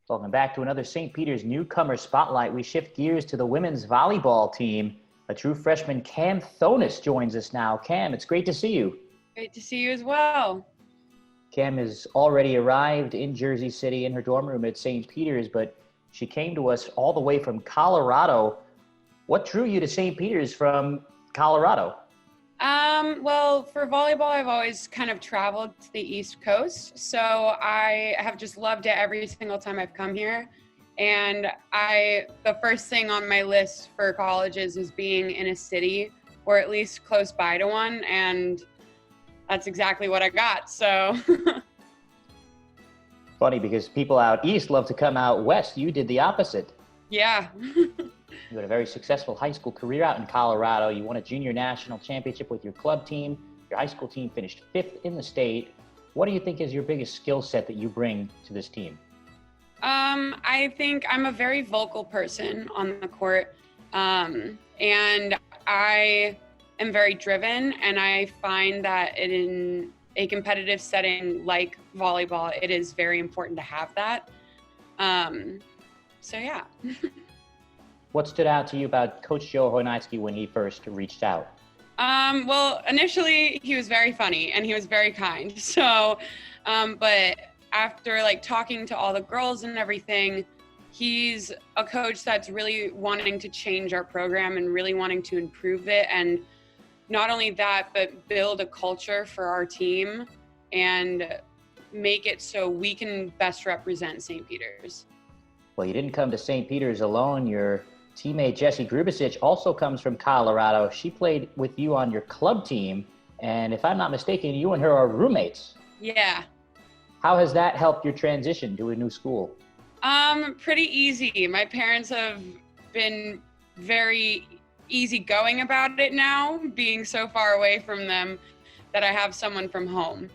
Welcome back to another St. Peter's Newcomer Spotlight. We shift gears to the women's volleyball team. A true freshman, Cam Thoennes, joins us now. Cam, it's great to see you. Great to see you as well. Cam has already arrived in Jersey City in her dorm room at St. Peter's, but she came to us all the way from Colorado. What drew you to St. Peter's from Colorado? Well, for volleyball, I've always kind of traveled to the East Coast. So I have just loved it every single time I've come here. And the first thing on my list for colleges is being in a city or at least close by to one. And that's exactly what I got. So Funny because people out east love to come out west. You did the opposite. yeah. You had a very successful high school career out in Colorado. You won a junior national championship with your club team. Your high school team finished 5th in the state. What do you think is your biggest skill set that you bring to this team? I think I'm a very vocal person on the court. And I am very driven, and I find that in a competitive setting like volleyball, it is very important to have that. So yeah. What stood out to you about Coach Joe Horinetsky when he first reached out? Well, initially he was very funny and he was very kind. So, but after talking to all the girls and everything, he's a coach that's really wanting to change our program and really wanting to improve it. And not only that, but build a culture for our team and make it so we can best represent St. Peter's. Well, you didn't come to St. Peter's alone. Your teammate Jessie Grubicic also comes from Colorado. She played with you on your club team, and if I'm not mistaken, you and her are roommates. Yeah. How has that helped your transition to a new school? Pretty easy. My parents have been very easygoing about it now, being so far away from them that I have someone from home.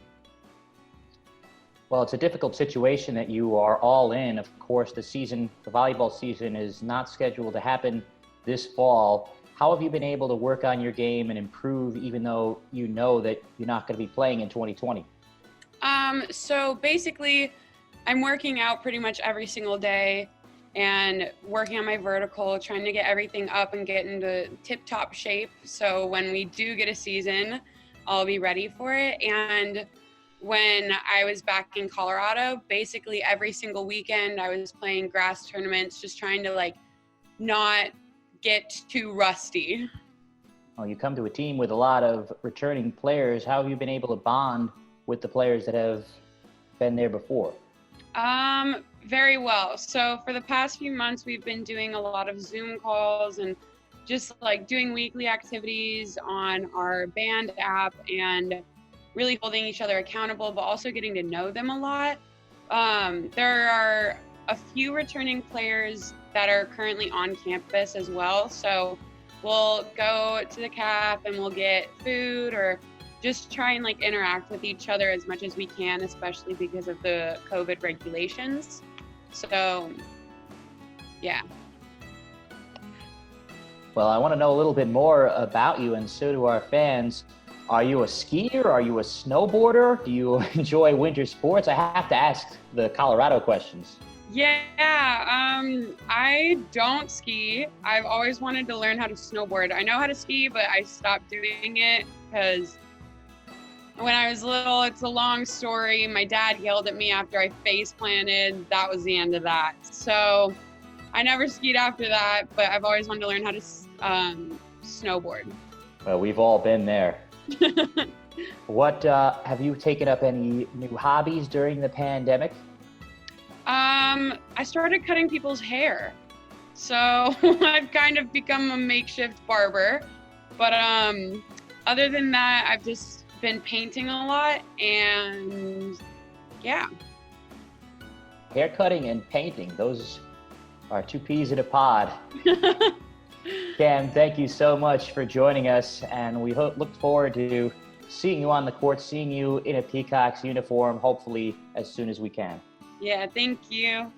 Well, it's a difficult situation that you are all in. Of course, the volleyball season is not scheduled to happen this fall. How have you been able to work on your game and improve even though you know that you're not going to be playing in 2020? So basically, I'm working out pretty much every single day and working on my vertical, trying to get everything up and get into tip-top shape. So when we do get a season, I'll be ready for it. And when I was back in Colorado, basically every single weekend I was playing grass tournaments, just trying to not get too rusty. Well, you come to a team with a lot of returning players. How have you been able to bond with the players that have been there before? Very well. So for the past few months, we've been doing a lot of Zoom calls and just doing weekly activities on our band app and really holding each other accountable, but also getting to know them a lot. There are a few returning players that are currently on campus as well. So we'll go to the CAF and we'll get food or just try and interact with each other as much as we can, especially because of the COVID regulations. So, yeah. Well, I want to know a little bit more about you, and so do our fans. Are you a skier? Are you a snowboarder? Do you enjoy winter sports? I have to ask the Colorado questions. Yeah, I don't ski. I've always wanted to learn how to snowboard. I know how to ski, but I stopped doing it because when I was little, it's a long story. My dad yelled at me after I face planted. That was the end of that. So I never skied after that, but I've always wanted to learn how to snowboard. Well, we've all been there. What have you taken up any new hobbies during the pandemic? I started cutting people's hair. So I've kind of become a makeshift barber. But other than that, I've just been painting a lot, and yeah. Hair cutting and painting, those are two peas in a pod. Cam, thank you so much for joining us, and we look forward to seeing you on the court, seeing you in a Peacocks uniform, hopefully as soon as we can. Yeah, thank you.